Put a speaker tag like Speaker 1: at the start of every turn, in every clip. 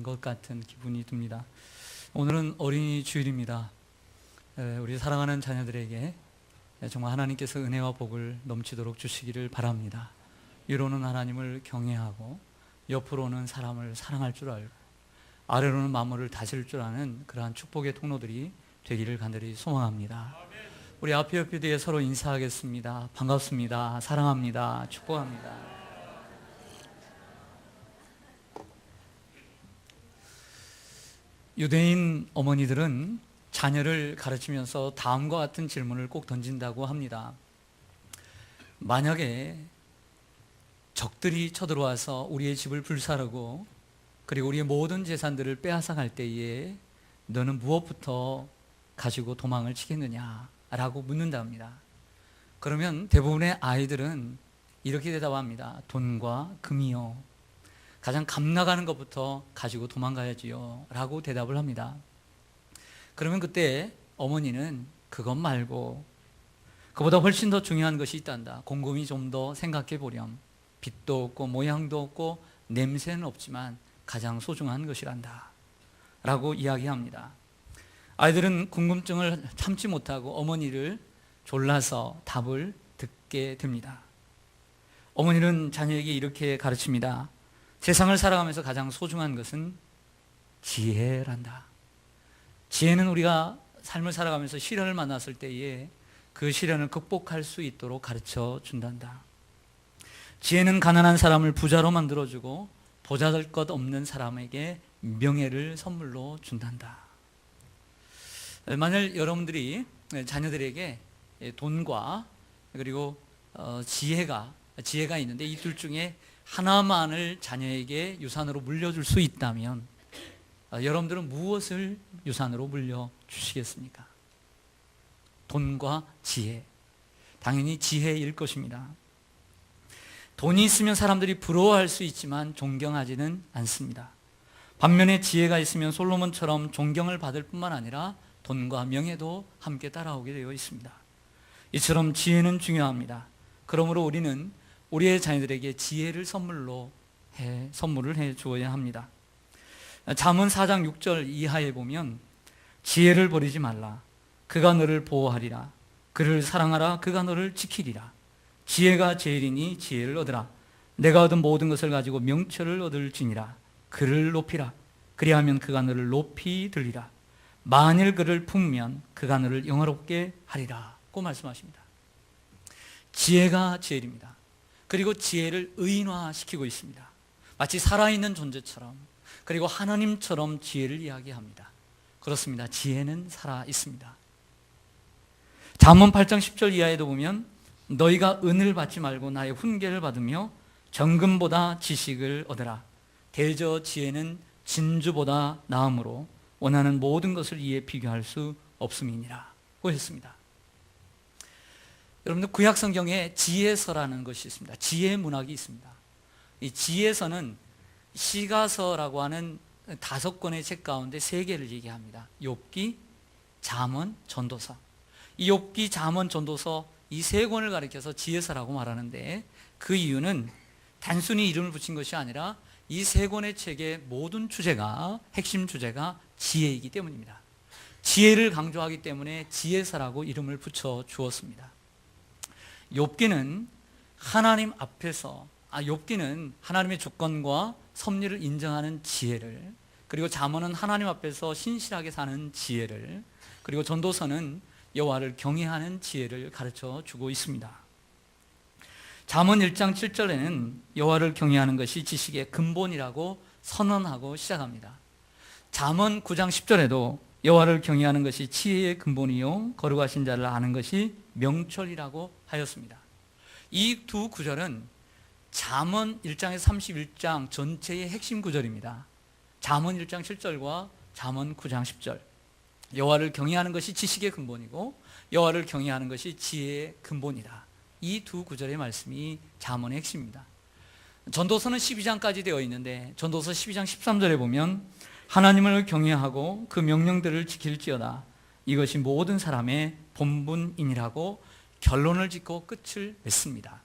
Speaker 1: 것 같은 기분이 듭니다. 오늘은 어린이 주일입니다. 우리 사랑하는 자녀들에게 정말 하나님께서 은혜와 복을 넘치도록 주시기를 바랍니다. 위로는 하나님을 경외하고 옆으로는 사람을 사랑할 줄 알고 아래로는 만물을 다스릴 줄 아는 그러한 축복의 통로들이 되기를 간절히 소망합니다. 우리 앞에 옆에 뒤에 서로 인사하겠습니다. 반갑습니다. 사랑합니다. 축복합니다. 유대인 어머니들은 자녀를 가르치면서 다음과 같은 질문을 꼭 던진다고 합니다. 만약에 적들이 쳐들어와서 우리의 집을 불사르고 그리고 우리의 모든 재산들을 빼앗아 갈 때에 너는 무엇부터 가지고 도망을 치겠느냐 라고 묻는답니다. 그러면 대부분의 아이들은 이렇게 대답합니다. 돈과 금이요. 가장 값나가는 것부터 가지고 도망가야지요 라고 대답을 합니다. 그러면 그때 어머니는 그것 말고 그보다 훨씬 더 중요한 것이 있단다. 곰곰이 좀 더 생각해 보렴. 빛도 없고 모양도 없고 냄새는 없지만 가장 소중한 것이란다 라고 이야기합니다. 아이들은 궁금증을 참지 못하고 어머니를 졸라서 답을 듣게 됩니다. 어머니는 자녀에게 이렇게 가르칩니다. 세상을 살아가면서 가장 소중한 것은 지혜란다. 지혜는 우리가 삶을 살아가면서 시련을 만났을 때에 그 시련을 극복할 수 있도록 가르쳐 준단다. 지혜는 가난한 사람을 부자로 만들어주고 보잘것 없는 사람에게 명예를 선물로 준단다. 만약 여러분들이 자녀들에게 돈과 그리고 지혜가 있는데 이 둘 중에 하나만을 자녀에게 유산으로 물려줄 수 있다면 여러분들은 무엇을 유산으로 물려주시겠습니까? 돈과 지혜. 당연히 지혜일 것입니다. 돈이 있으면 사람들이 부러워할 수 있지만 존경하지는 않습니다. 반면에 지혜가 있으면 솔로몬처럼 존경을 받을 뿐만 아니라 돈과 명예도 함께 따라오게 되어 있습니다. 이처럼 지혜는 중요합니다. 그러므로 우리는 우리의 자녀들에게 지혜를 선물을 해 주어야 합니다. 잠언 4장 6절 이하에 보면 지혜를 버리지 말라. 그가 너를 보호하리라. 그를 사랑하라. 그가 너를 지키리라. 지혜가 제일이니 지혜를 얻으라. 내가 얻은 모든 것을 가지고 명철을 얻을지니라. 그를 높이라. 그리하면 그가 너를 높이 들리라. 만일 그를 품으면 그가 너를 영화롭게 하리라 고 말씀하십니다. 지혜가 제일입니다. 그리고 지혜를 의인화시키고 있습니다. 마치 살아있는 존재처럼 그리고 하나님처럼 지혜를 이야기합니다. 그렇습니다. 지혜는 살아있습니다. 잠언 8장 10절 이하에도 보면 너희가 은을 받지 말고 나의 훈계를 받으며 정금보다 지식을 얻으라. 대저 지혜는 진주보다 나음으로 원하는 모든 것을 이에 비교할 수 없음이니라 고 했습니다. 여러분들 구약 성경에 지혜서라는 것이 있습니다. 지혜 문학이 있습니다. 이 지혜서는 시가서라고 하는 5권의 책 가운데 3개를 얘기합니다. 욥기, 잠언, 전도서. 이 욥기, 잠언, 전도서 이 3권을 가리켜서 지혜서라고 말하는데 그 이유는 단순히 이름을 붙인 것이 아니라 이 3권의 책의 모든 주제가 핵심 주제가 지혜이기 때문입니다. 지혜를 강조하기 때문에 지혜서라고 이름을 붙여 주었습니다. 욥기는 하나님 앞에서 욥기는 하나님의 주권과 섭리를 인정하는 지혜를, 그리고 잠언은 하나님 앞에서 신실하게 사는 지혜를, 그리고 전도서는 여호와를 경외하는 지혜를 가르쳐 주고 있습니다. 잠언 1장 7절에는 여호와를 경외하는 것이 지식의 근본이라고 선언하고 시작합니다. 잠언 9장 10절에도 여호와를 경외하는 것이 지혜의 근본이요 거룩하신 자를 아는 것이 명철이라고 하였습니다. 이 두 구절은 잠언 1장에서 31장 전체의 핵심 구절입니다. 잠언 1장 7절과 잠언 9장 10절. 여호와를 경외하는 것이 지식의 근본이고 여호와를 경외하는 것이 지혜의 근본이다. 이 두 구절의 말씀이 잠언의 핵심입니다. 전도서는 12장까지 되어 있는데 전도서 12장 13절에 보면 하나님을 경외하고 그 명령들을 지킬지어다. 이것이 모든 사람의 본분이니라고 결론을 짓고 끝을 맺습니다.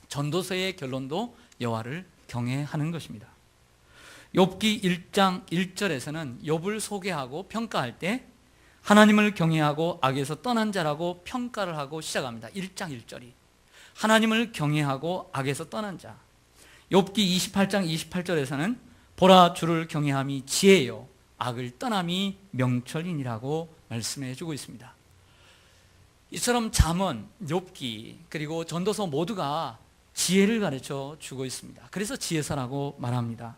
Speaker 1: 전도서의 결론도 여호와를 경외하는 것입니다. 욥기 1장 1절에서는 욥을 소개하고 평가할 때 하나님을 경외하고 악에서 떠난 자라고 평가를 하고 시작합니다. 1장 1절이 하나님을 경외하고 악에서 떠난 자. 욥기 28장 28절에서는 보라 주를 경외함이 지혜요 악을 떠남이 명철이니라고 말씀해 주고 있습니다. 이처럼 잠언, 욥기 그리고 전도서 모두가 지혜를 가르쳐 주고 있습니다. 그래서 지혜서라고 말합니다.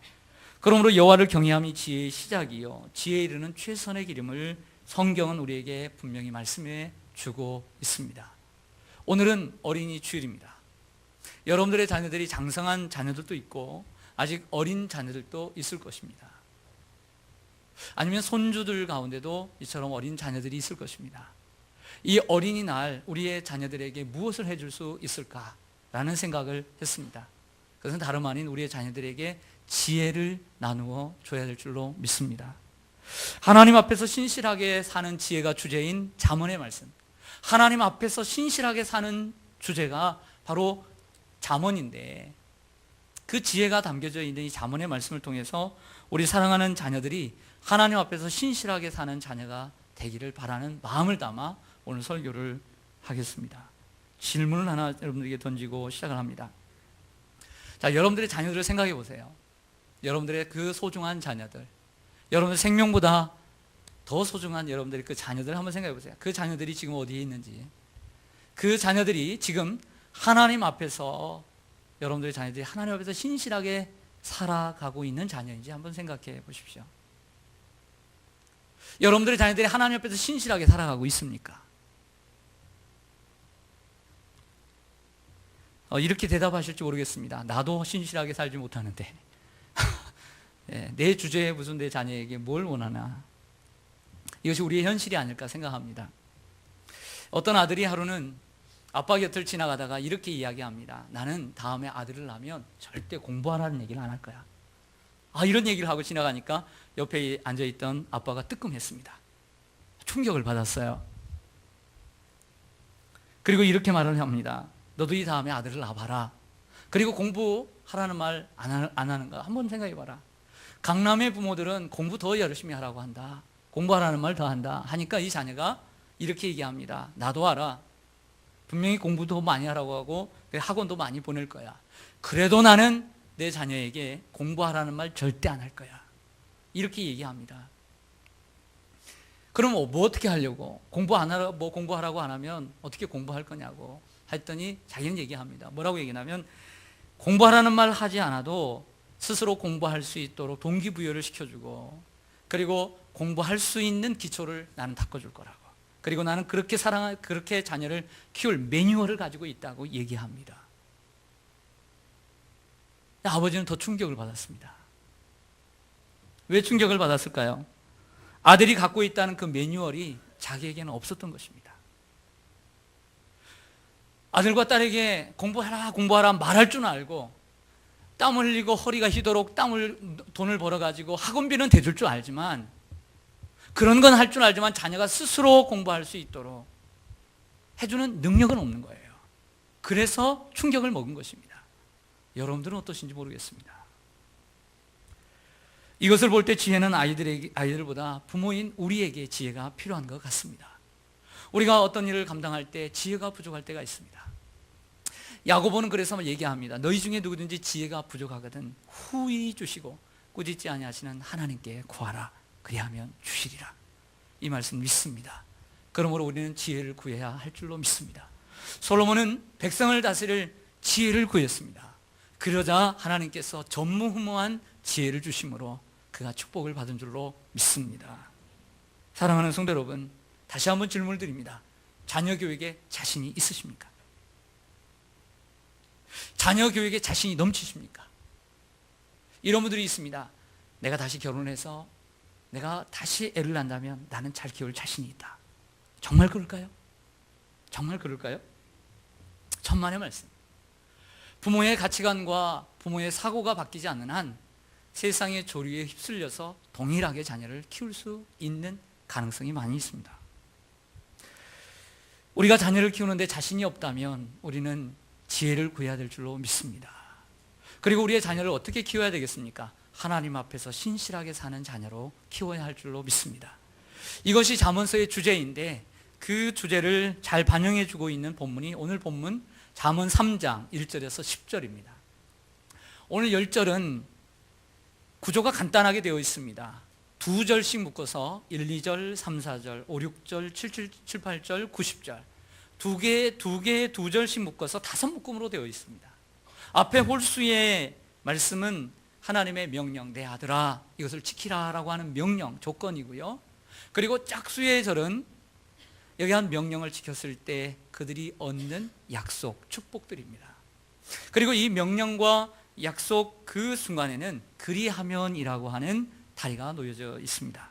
Speaker 1: 그러므로 여호와를 경외함이 지혜의 시작이요 지혜에 이르는 최선의 기름을 성경은 우리에게 분명히 말씀해 주고 있습니다. 오늘은 어린이 주일입니다. 여러분들의 자녀들이 장성한 자녀들도 있고 아직 어린 자녀들도 있을 것입니다. 아니면 손주들 가운데도 이처럼 어린 자녀들이 있을 것입니다. 이 어린이날 우리의 자녀들에게 무엇을 해줄 수 있을까라는 생각을 했습니다. 그것은 다름 아닌 우리의 자녀들에게 지혜를 나누어 줘야 될 줄로 믿습니다. 하나님 앞에서 신실하게 사는 지혜가 주제인 잠언의 말씀. 하나님 앞에서 신실하게 사는 주제가 바로 잠언인데 그 지혜가 담겨져 있는 이 잠언의 말씀을 통해서 우리 사랑하는 자녀들이 하나님 앞에서 신실하게 사는 자녀가 되기를 바라는 마음을 담아 오늘 설교를 하겠습니다. 질문을 하나 여러분들에게 던지고 시작을 합니다. 자, 여러분들의 자녀들을 생각해 보세요. 여러분들의 그 소중한 자녀들, 여러분들 생명보다 더 소중한 여러분들의 그 자녀들을 한번 생각해 보세요. 그 자녀들이 지금 어디에 있는지, 그 자녀들이 지금 하나님 앞에서 여러분들의 자녀들이 하나님 앞에서 신실하게 살아가고 있는 자녀인지 한번 생각해 보십시오. 여러분들의 자녀들이 하나님 앞에서 신실하게 살아가고 있습니까? 이렇게 대답하실지 모르겠습니다. 나도 신실하게 살지 못하는데 내 주제에 무슨 내 자녀에게 뭘 원하나, 이것이 우리의 현실이 아닐까 생각합니다. 어떤 아들이 하루는 아빠 곁을 지나가다가 이렇게 이야기합니다. 나는 다음에 아들을 낳으면 절대 공부하라는 얘기를 안 할 거야. 이런 얘기를 하고 지나가니까 옆에 앉아있던 아빠가 뜨끔했습니다. 충격을 받았어요. 그리고 이렇게 말을 합니다. 너도 이 다음에 아들을 낳아봐라. 그리고 공부하라는 말 안 하는가 한번 생각해봐라. 강남의 부모들은 공부 더 열심히 하라고 한다. 공부하라는 말 더 한다 하니까 이 자녀가 이렇게 얘기합니다. 나도 알아. 분명히 공부도 많이 하라고 하고 학원도 많이 보낼 거야. 그래도 나는 내 자녀에게 공부하라는 말 절대 안 할 거야. 이렇게 얘기합니다. 그럼 뭐 어떻게 하려고? 공부하라고 안 하면 어떻게 공부할 거냐고 했더니 자기는 얘기합니다. 뭐라고 얘기하냐면 공부하라는 말 하지 않아도 스스로 공부할 수 있도록 동기부여를 시켜주고, 그리고 공부할 수 있는 기초를 나는 닦아줄 거라고. 그리고 나는 그렇게 자녀를 키울 매뉴얼을 가지고 있다고 얘기합니다. 아버지는 더 충격을 받았습니다. 왜 충격을 받았을까요? 아들이 갖고 있다는 그 매뉴얼이 자기에게는 없었던 것입니다. 아들과 딸에게 공부하라 말할 줄 알고 땀 흘리고 허리가 휘도록 돈을 벌어가지고 학원비는 대줄 줄 알지만, 그런 건 할 줄 알지만 자녀가 스스로 공부할 수 있도록 해주는 능력은 없는 거예요. 그래서 충격을 먹은 것입니다. 여러분들은 어떠신지 모르겠습니다. 이것을 볼 때 지혜는 아이들보다 부모인 우리에게 지혜가 필요한 것 같습니다. 우리가 어떤 일을 감당할 때 지혜가 부족할 때가 있습니다. 야고보는 그래서 얘기합니다. 너희 중에 누구든지 지혜가 부족하거든 후히 주시고 꾸짖지 아니하시는 하나님께 구하라. 그리하면 주시리라. 이 말씀 믿습니다. 그러므로 우리는 지혜를 구해야 할 줄로 믿습니다. 솔로몬은 백성을 다스릴 지혜를 구했습니다. 그러자 하나님께서 전무후무한 지혜를 주심으로 그가 축복을 받은 줄로 믿습니다. 사랑하는 성도 여러분, 다시 한번 질문을 드립니다. 자녀 교육에 자신이 있으십니까? 자녀 교육에 자신이 넘치십니까? 이런 분들이 있습니다. 내가 다시 결혼해서 내가 다시 애를 낳는다면 나는 잘 키울 자신이 있다. 정말 그럴까요? 정말 그럴까요? 천만의 말씀. 부모의 가치관과 부모의 사고가 바뀌지 않는 한 세상의 조류에 휩쓸려서 동일하게 자녀를 키울 수 있는 가능성이 많이 있습니다. 우리가 자녀를 키우는데 자신이 없다면 우리는 지혜를 구해야 될 줄로 믿습니다. 그리고 우리의 자녀를 어떻게 키워야 되겠습니까? 하나님 앞에서 신실하게 사는 자녀로 키워야 할 줄로 믿습니다. 이것이 잠언서의 주제인데 그 주제를 잘 반영해 주고 있는 본문이 오늘 본문 잠언 3장 1절에서 10절입니다. 오늘 10절은 구조가 간단하게 되어 있습니다. 두 절씩 묶어서 1, 2절, 3, 4절, 5, 6절, 7, 8절, 90절 두 개, 두 절씩 묶어서 5묶음으로 되어 있습니다. 앞에 홀수의 말씀은 하나님의 명령, 내 아들아 이것을 지키라 라고 하는 명령, 조건이고요. 그리고 짝수의 절은 여기 한 명령을 지켰을 때 그들이 얻는 약속, 축복들입니다. 그리고 이 명령과 약속 그 순간에는 그리하면이라고 하는 다리가 놓여져 있습니다.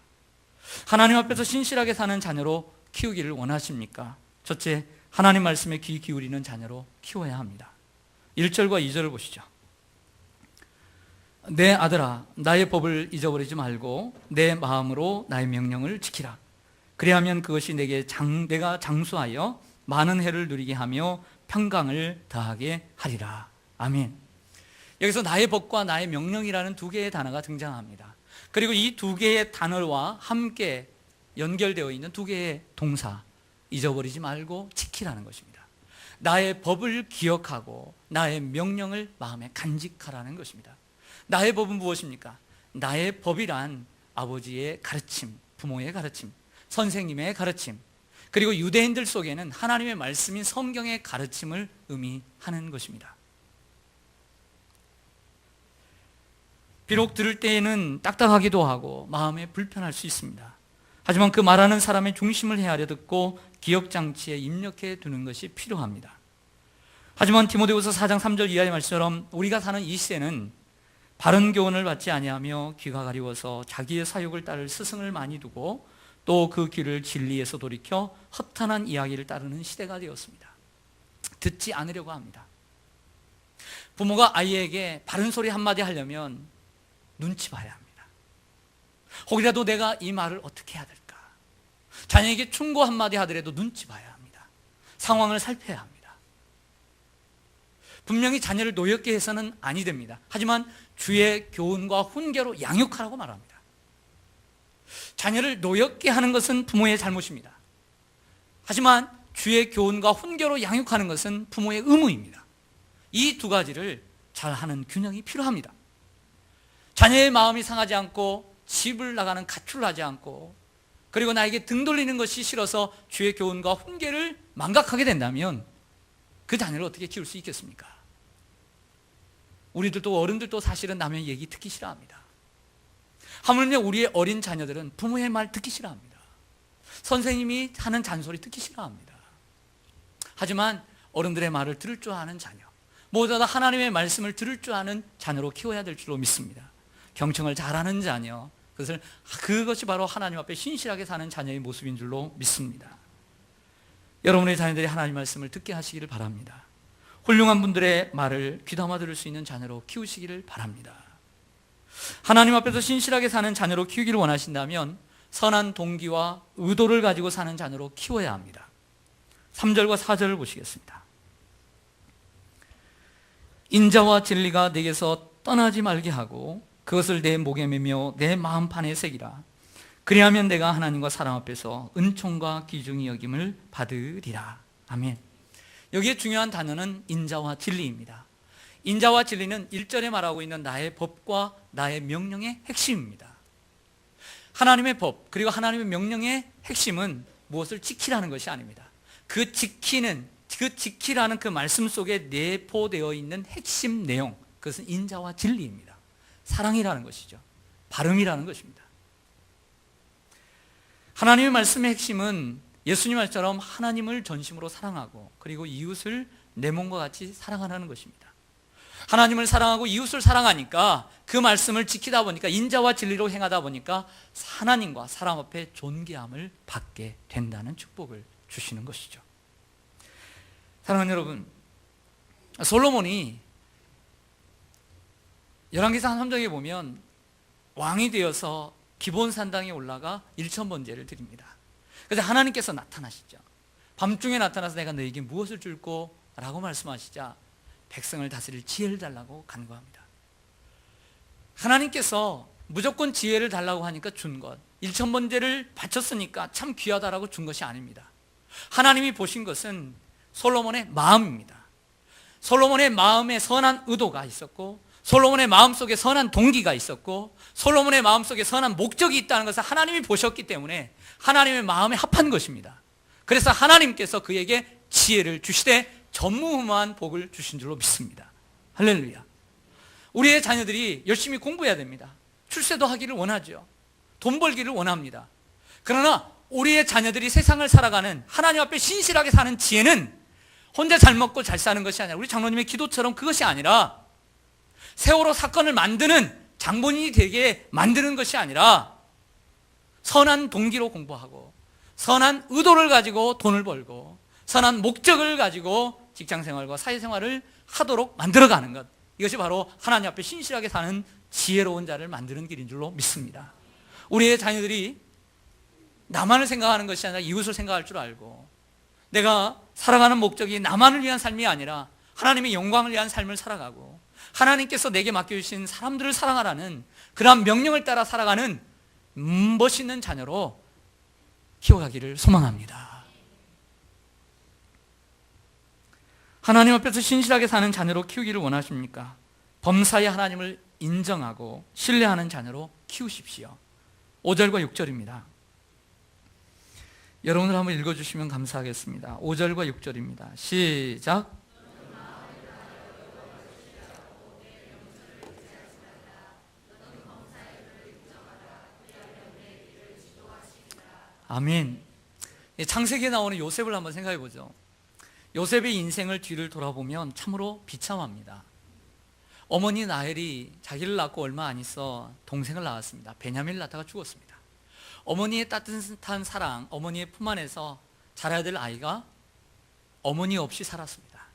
Speaker 1: 하나님 앞에서 신실하게 사는 자녀로 키우기를 원하십니까? 첫째, 하나님 말씀에 귀 기울이는 자녀로 키워야 합니다. 1절과 2절을 보시죠. 내 아들아 나의 법을 잊어버리지 말고 내 마음으로 나의 명령을 지키라. 그리하면 그것이 내가 장수하여 많은 해를 누리게 하며 평강을 더하게 하리라. 아멘. 여기서 나의 법과 나의 명령이라는 두 개의 단어가 등장합니다. 그리고 이 두 개의 단어와 함께 연결되어 있는 두 개의 동사, 잊어버리지 말고 지키라는 것입니다. 나의 법을 기억하고 나의 명령을 마음에 간직하라는 것입니다. 나의 법은 무엇입니까? 나의 법이란 아버지의 가르침, 부모의 가르침, 선생님의 가르침, 그리고 유대인들 속에는 하나님의 말씀인 성경의 가르침을 의미하는 것입니다. 비록 들을 때에는 딱딱하기도 하고 마음에 불편할 수 있습니다. 하지만 그 말하는 사람의 중심을 헤아려 듣고 기억장치에 입력해 두는 것이 필요합니다. 하지만 디모데후서 4장 3절 이하의 말씀처럼 우리가 사는 이 시대는 바른 교훈을 받지 아니하며 귀가 가리워서 자기의 사욕을 따를 스승을 많이 두고 또 그 귀를 진리에서 돌이켜 허탄한 이야기를 따르는 시대가 되었습니다. 듣지 않으려고 합니다. 부모가 아이에게 바른 소리 한마디 하려면 눈치 봐야 합니다. 혹이라도 내가 이 말을 어떻게 해야 될까? 자녀에게 충고 한마디 하더라도 눈치 봐야 합니다. 상황을 살펴야 합니다. 분명히 자녀를 노엽게 해서는 아니 됩니다. 하지만 주의 교훈과 훈계로 양육하라고 말합니다. 자녀를 노엽게 하는 것은 부모의 잘못입니다. 하지만 주의 교훈과 훈계로 양육하는 것은 부모의 의무입니다. 이 두 가지를 잘하는 균형이 필요합니다. 자녀의 마음이 상하지 않고 집을 나가는 가출을 하지 않고 그리고 나에게 등 돌리는 것이 싫어서 주의 교훈과 훈계를 망각하게 된다면 그 자녀를 어떻게 키울 수 있겠습니까? 우리들도 어른들도 사실은 남의 얘기 듣기 싫어합니다. 하물며 우리의 어린 자녀들은 부모의 말 듣기 싫어합니다. 선생님이 하는 잔소리 듣기 싫어합니다. 하지만 어른들의 말을 들을 줄 아는 자녀, 무엇보다 하나님의 말씀을 들을 줄 아는 자녀로 키워야 될 줄로 믿습니다. 경청을 잘하는 자녀, 그것이 바로 하나님 앞에 신실하게 사는 자녀의 모습인 줄로 믿습니다. 여러분의 자녀들이 하나님 말씀을 듣게 하시기를 바랍니다. 훌륭한 분들의 말을 귀담아 들을 수 있는 자녀로 키우시기를 바랍니다. 하나님 앞에서 신실하게 사는 자녀로 키우기를 원하신다면 선한 동기와 의도를 가지고 사는 자녀로 키워야 합니다. 3절과 4절을 보시겠습니다. 인자와 진리가 내게서 떠나지 말게 하고 그것을 내 목에 매며 내 마음판에 새기라. 그리하면 내가 하나님과 사람 앞에서 은총과 귀중히 여김을 받으리라. 아멘. 여기에 중요한 단어는 인자와 진리입니다. 인자와 진리는 1절에 말하고 있는 나의 법과 나의 명령의 핵심입니다. 하나님의 법 그리고 하나님의 명령의 핵심은 무엇을 지키라는 것이 아닙니다. 그 지키라는 그 말씀 속에 내포되어 있는 핵심 내용, 그것은 인자와 진리입니다. 사랑이라는 것이죠. 바름이라는 것입니다. 하나님의 말씀의 핵심은 예수님 말처럼 하나님을 전심으로 사랑하고 그리고 이웃을 내 몸과 같이 사랑하라는 것입니다. 하나님을 사랑하고 이웃을 사랑하니까 그 말씀을 지키다 보니까 인자와 진리로 행하다 보니까 하나님과 사람 앞에 존귀함을 받게 된다는 축복을 주시는 것이죠. 사랑하는 여러분, 솔로몬이 열왕기상 3장에 보면 왕이 되어서 기본산당에 올라가 1000번제를 드립니다. 그래서 하나님께서 나타나시죠. 밤중에 나타나서 내가 너에게 무엇을 줄꼬? 라고 말씀하시자 백성을 다스릴 지혜를 달라고 간구합니다. 하나님께서 무조건 지혜를 달라고 하니까 준 것, 1,000번제를 바쳤으니까 참 귀하다라고 준 것이 아닙니다. 하나님이 보신 것은 솔로몬의 마음입니다. 솔로몬의 마음에 선한 의도가 있었고, 솔로몬의 마음속에 선한 동기가 있었고, 솔로몬의 마음속에 선한 목적이 있다는 것을 하나님이 보셨기 때문에 하나님의 마음에 합한 것입니다. 그래서 하나님께서 그에게 지혜를 주시되 전무후무한 복을 주신 줄로 믿습니다. 할렐루야. 우리의 자녀들이 열심히 공부해야 됩니다. 출세도 하기를 원하죠. 돈 벌기를 원합니다. 그러나 우리의 자녀들이 세상을 살아가는, 하나님 앞에 신실하게 사는 지혜는 혼자 잘 먹고 잘 사는 것이 아니라, 우리 장로님의 기도처럼 그것이 아니라 세월호 사건을 만드는 장본인이 되게 만드는 것이 아니라 선한 동기로 공부하고 선한 의도를 가지고 돈을 벌고 선한 목적을 가지고 직장생활과 사회생활을 하도록 만들어가는 것, 이것이 바로 하나님 앞에 신실하게 사는 지혜로운 자를 만드는 길인 줄로 믿습니다. 우리의 자녀들이 나만을 생각하는 것이 아니라 이웃을 생각할 줄 알고, 내가 살아가는 목적이 나만을 위한 삶이 아니라 하나님의 영광을 위한 삶을 살아가고 하나님께서 내게 맡겨주신 사람들을 사랑하라는 그러한 명령을 따라 살아가는 멋있는 자녀로 키워가기를 소망합니다. 하나님 앞에서 신실하게 사는 자녀로 키우기를 원하십니까? 범사에 하나님을 인정하고 신뢰하는 자녀로 키우십시오. 5절과 6절입니다. 여러분들 한번 읽어주시면 감사하겠습니다. 5절과 6절입니다. 시작. 아멘. 창세기에 나오는 요셉을 한번 생각해 보죠. 요셉의 인생을 뒤를 돌아보면 참으로 비참합니다. 어머니 라헬이 자기를 낳고 얼마 안 있어 동생을 낳았습니다. 베냐민을 낳다가 죽었습니다. 어머니의 따뜻한 사랑, 어머니의 품 안에서 자라야 될 아이가 어머니 없이 살았습니다.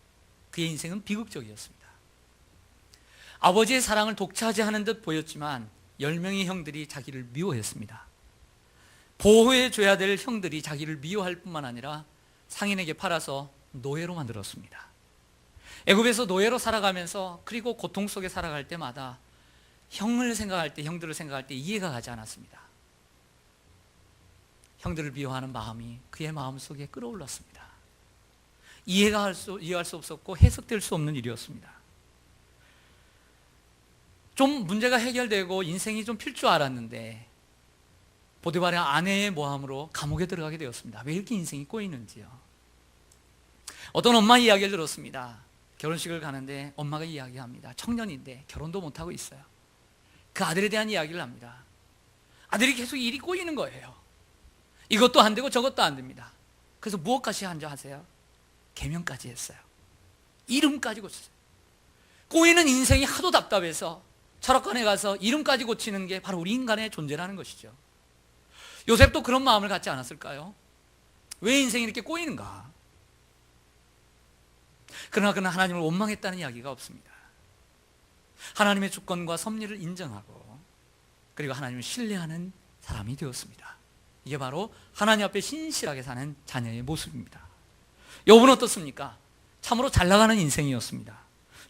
Speaker 1: 그의 인생은 비극적이었습니다. 아버지의 사랑을 독차지하는 듯 보였지만 10명의 형들이 자기를 미워했습니다. 보호해줘야 될 형들이 자기를 미워할 뿐만 아니라 상인에게 팔아서 노예로 만들었습니다. 애굽에서 노예로 살아가면서, 그리고 고통 속에 살아갈 때마다 형을 생각할 때, 형들을 생각할 때 이해가 가지 않았습니다. 형들을 미워하는 마음이 그의 마음속에 끌어올랐습니다. 이해할 수 없었고 해석될 수 없는 일이었습니다. 좀 문제가 해결되고 인생이 좀 필 줄 알았는데 보디발의 아내의 모함으로 감옥에 들어가게 되었습니다. 왜 이렇게 인생이 꼬이는지요. 어떤 엄마 이야기를 들었습니다. 결혼식을 가는데 엄마가 이야기합니다. 청년인데 결혼도 못하고 있어요. 그 아들에 대한 이야기를 합니다. 아들이 계속 일이 꼬이는 거예요. 이것도 안 되고 저것도 안 됩니다. 그래서 무엇까지 하세요? 계명까지 했어요. 이름까지 고쳤어요. 꼬이는 인생이 하도 답답해서 철학관에 가서 이름까지 고치는 게 바로 우리 인간의 존재라는 것이죠. 요셉도 그런 마음을 갖지 않았을까요? 왜 인생이 이렇게 꼬이는가? 그러나 그는 하나님을 원망했다는 이야기가 없습니다. 하나님의 주권과 섭리를 인정하고 그리고 하나님을 신뢰하는 사람이 되었습니다. 이게 바로 하나님 앞에 신실하게 사는 자녀의 모습입니다. 욥은 어떻습니까? 참으로 잘 나가는 인생이었습니다.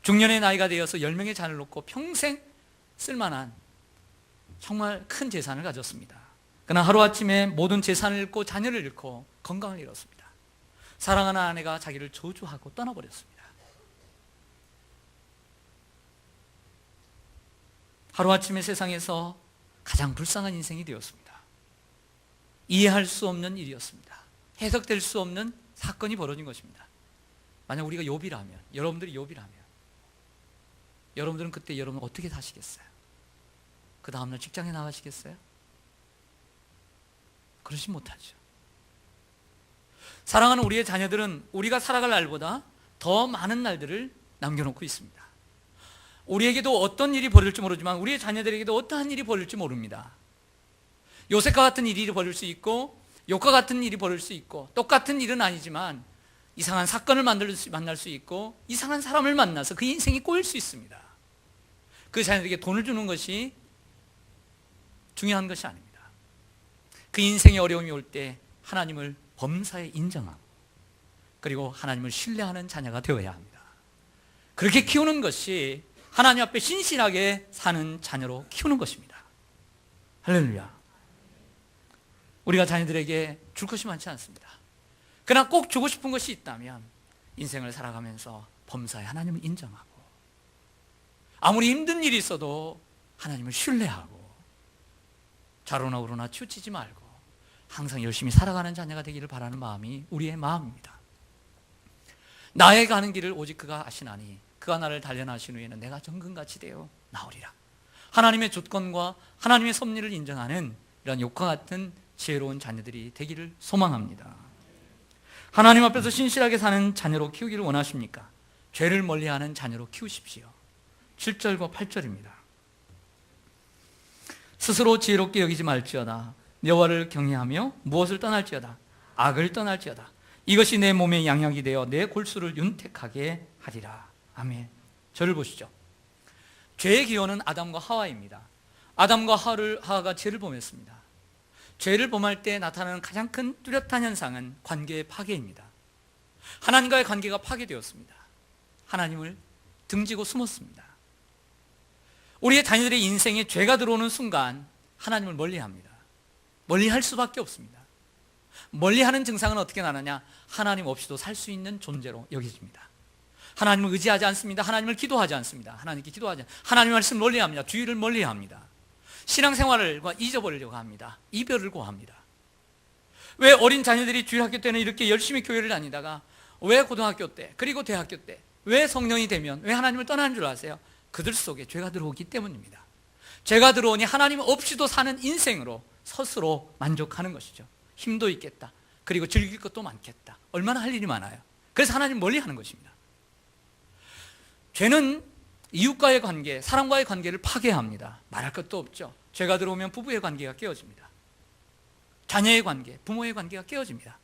Speaker 1: 중년의 나이가 되어서 10명의 자녀를 놓고 평생 쓸만한 정말 큰 재산을 가졌습니다. 그러나 하루아침에 모든 재산을 잃고 자녀를 잃고 건강을 잃었습니다. 사랑하는 아내가 자기를 저주하고 떠나버렸습니다. 하루아침에 세상에서 가장 불쌍한 인생이 되었습니다. 이해할 수 없는 일이었습니다. 해석될 수 없는 사건이 벌어진 것입니다. 만약 우리가 욥이라면, 여러분들이 욥이라면 여러분들은 그때 여러분 어떻게 사시겠어요? 그 다음날 직장에 나가시겠어요? 그러지 못하죠. 사랑하는 우리의 자녀들은 우리가 살아갈 날보다 더 많은 날들을 남겨놓고 있습니다. 우리에게도 어떤 일이 벌일지 모르지만 우리의 자녀들에게도 어떠한 일이 벌일지 모릅니다. 요셉과 같은 일이 벌일 수 있고 욥과 같은 일이 벌일 수 있고, 똑같은 일은 아니지만 이상한 사건을 만날 수 있고 이상한 사람을 만나서 그 인생이 꼬일 수 있습니다. 그 자녀들에게 돈을 주는 것이 중요한 것이 아닙니다. 그 인생의 어려움이 올 때 하나님을 범사에 인정하고 그리고 하나님을 신뢰하는 자녀가 되어야 합니다. 그렇게 키우는 것이 하나님 앞에 신실하게 사는 자녀로 키우는 것입니다. 할렐루야. 우리가 자녀들에게 줄 것이 많지 않습니다. 그러나 꼭 주고 싶은 것이 있다면 인생을 살아가면서 범사에 하나님을 인정하고, 아무리 힘든 일이 있어도 하나님을 신뢰하고, 좌로나 우로나 치우치지 말고 항상 열심히 살아가는 자녀가 되기를 바라는 마음이 우리의 마음입니다. 나의 가는 길을 오직 그가 아시나니 그가 나를 단련하신 후에는 내가 정금같이 되어 나오리라. 하나님의 주권과 하나님의 섭리를 인정하는 이런 욕과 같은 지혜로운 자녀들이 되기를 소망합니다. 하나님 앞에서 신실하게 사는 자녀로 키우기를 원하십니까? 죄를 멀리하는 자녀로 키우십시오. 7절과 8절입니다. 스스로 지혜롭게 여기지 말지어다. 여호와를 경외하며 무엇을 떠날지어다. 악을 떠날지어다. 이것이 내 몸의 양약이 되어 내 골수를 윤택하게 하리라. 아멘. 저를 보시죠. 죄의 기원은 아담과 하와입니다. 아담과 하와가 죄를 범했습니다. 죄를 범할 때 나타나는 가장 큰 뚜렷한 현상은 관계의 파괴입니다. 하나님과의 관계가 파괴되었습니다. 하나님을 등지고 숨었습니다. 우리의 자녀들의 인생에 죄가 들어오는 순간 하나님을 멀리합니다. 멀리할 수밖에 없습니다. 멀리하는 증상은 어떻게 나느냐? 하나님 없이도 살 수 있는 존재로 여겨집니다. 하나님을 의지하지 않습니다. 하나님을 기도하지 않습니다. 하나님 말씀을 멀리합니다. 주의를 멀리합니다. 신앙생활을 잊어버리려고 합니다. 이별을 고합니다. 왜 어린 자녀들이 주일학교 때는 이렇게 열심히 교회를 다니다가 왜 고등학교 때, 그리고 대학교 때, 왜 성령이 되면 왜 하나님을 떠나는 줄 아세요? 그들 속에 죄가 들어오기 때문입니다. 죄가 들어오니 하나님 없이도 사는 인생으로 스스로 만족하는 것이죠. 힘도 있겠다. 그리고 즐길 것도 많겠다. 얼마나 할 일이 많아요. 그래서 하나님 멀리하는 것입니다. 죄는 이웃과의 관계, 사람과의 관계를 파괴합니다. 말할 것도 없죠. 죄가 들어오면 부부의 관계가 깨어집니다. 자녀의 관계, 부모의 관계가 깨어집니다.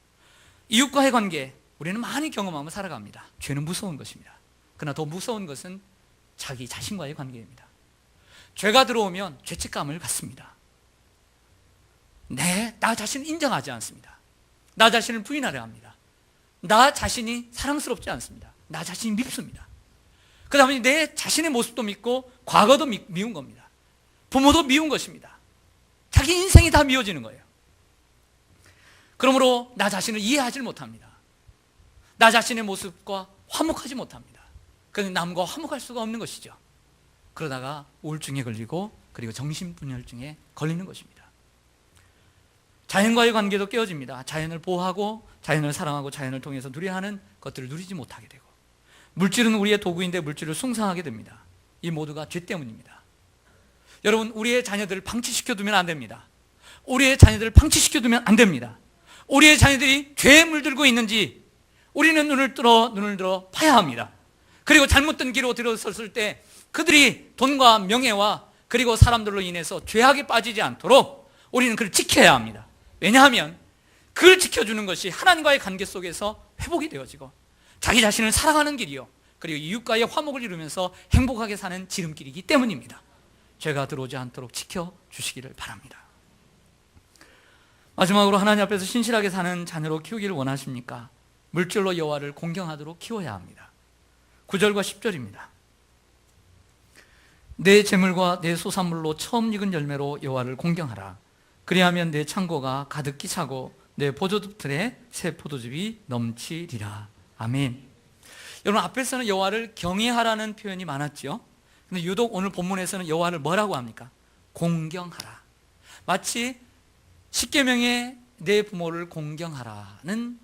Speaker 1: 이웃과의 관계, 우리는 많이 경험하며 살아갑니다. 죄는 무서운 것입니다. 그러나 더 무서운 것은 자기 자신과의 관계입니다. 죄가 들어오면 죄책감을 갖습니다. 나 자신을 인정하지 않습니다. 나 자신을 부인하려 합니다. 나 자신이 사랑스럽지 않습니다. 나 자신이 밉습니다. 그 다음에 내 자신의 모습도 밉고 과거도 미운 겁니다. 부모도 미운 것입니다. 자기 인생이 다 미워지는 거예요. 그러므로 나 자신을 이해하지 못합니다. 나 자신의 모습과 화목하지 못합니다. 그래서 남과 화목할 수가 없는 것이죠. 그러다가 우울증에 걸리고 그리고 정신분열증에 걸리는 것입니다. 자연과의 관계도 깨어집니다. 자연을 보호하고 자연을 사랑하고 자연을 통해서 누려야 하는 것들을 누리지 못하게 되고, 물질은 우리의 도구인데 물질을 숭상하게 됩니다. 이 모두가 죄 때문입니다. 여러분, 우리의 자녀들을 방치시켜두면 안 됩니다. 우리의 자녀들을 방치시켜두면 안 됩니다. 우리의 자녀들이 죄에 물들고 있는지 우리는 눈을 들어 봐야 합니다. 그리고 잘못된 길로 들어섰을 때 그들이 돈과 명예와 그리고 사람들로 인해서 죄악에 빠지지 않도록 우리는 그를 지켜야 합니다. 왜냐하면 그를 지켜주는 것이 하나님과의 관계 속에서 회복이 되어지고 자기 자신을 사랑하는 길이요, 그리고 이웃과의 화목을 이루면서 행복하게 사는 지름길이기 때문입니다. 죄가 들어오지 않도록 지켜주시기를 바랍니다. 마지막으로 하나님 앞에서 신실하게 사는 자녀로 키우기를 원하십니까? 물질로 여호와를 공경하도록 키워야 합니다. 9절과 10절입니다. 내 재물과 내 소산물로 처음 익은 열매로 여호와를 공경하라. 그리하면 내 창고가 가득히 차고 내 포도즙틀에 새 포도즙이 넘치리라. 아멘. 여러분, 앞에서는 여호와를 경외하라는 표현이 많았죠. 근데 유독 오늘 본문에서는 여호와를 뭐라고 합니까? 공경하라. 마치 십계명에 내 부모를 공경하라는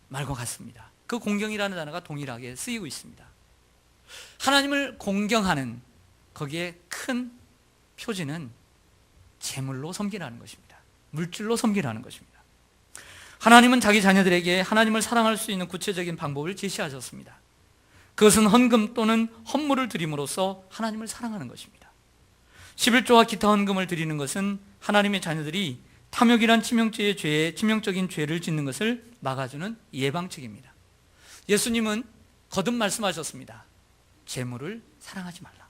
Speaker 1: 말과 같습니다. 그 공경이라는 단어가 동일하게 쓰이고 있습니다. 하나님을 공경하는 거기에 큰 표지는 재물로 섬기라는 것입니다. 물질로 섬기라는 것입니다. 하나님은 자기 자녀들에게 하나님을 사랑할 수 있는 구체적인 방법을 제시하셨습니다. 그것은 헌금 또는 헌물을 드림으로써 하나님을 사랑하는 것입니다. 11조와 기타 헌금을 드리는 것은 하나님의 자녀들이 탐욕이란 치명적인 죄를 짓는 것을 막아주는 예방책입니다. 예수님은 거듭 말씀하셨습니다. 재물을 사랑하지 말라.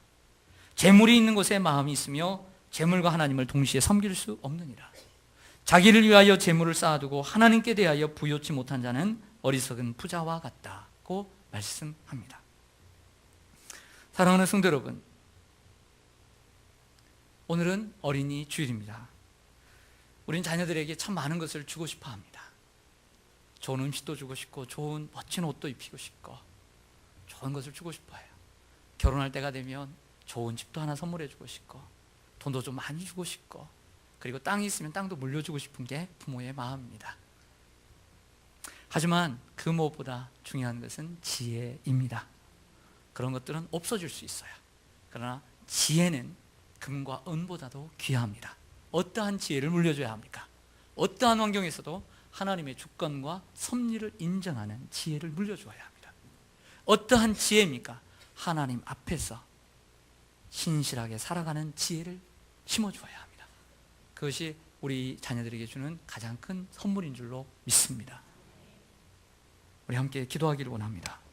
Speaker 1: 재물이 있는 곳에 마음이 있으며 재물과 하나님을 동시에 섬길 수 없느니라. 자기를 위하여 재물을 쌓아두고 하나님께 대하여 부요치 못한 자는 어리석은 부자와 같다고 말씀합니다. 사랑하는 성도 여러분, 오늘은 어린이 주일입니다. 우린 자녀들에게 참 많은 것을 주고 싶어 합니다. 좋은 음식도 주고 싶고, 좋은 멋진 옷도 입히고 싶고, 좋은 것을 주고 싶어 해요. 결혼할 때가 되면 좋은 집도 하나 선물해 주고 싶고, 돈도 좀 많이 주고 싶고, 그리고 땅이 있으면 땅도 물려주고 싶은 게 부모의 마음입니다. 하지만 그 무엇보다 중요한 것은 지혜입니다. 그런 것들은 없어질 수 있어요. 그러나 지혜는 금과 은보다도 귀합니다. 어떠한 지혜를 물려줘야 합니까? 어떠한 환경에서도 하나님의 주권과 섭리를 인정하는 지혜를 물려줘야 합니다. 어떠한 지혜입니까? 하나님 앞에서 신실하게 살아가는 지혜를 심어주어야 합니다. 그것이 우리 자녀들에게 주는 가장 큰 선물인 줄로 믿습니다. 우리 함께 기도하기를 원합니다.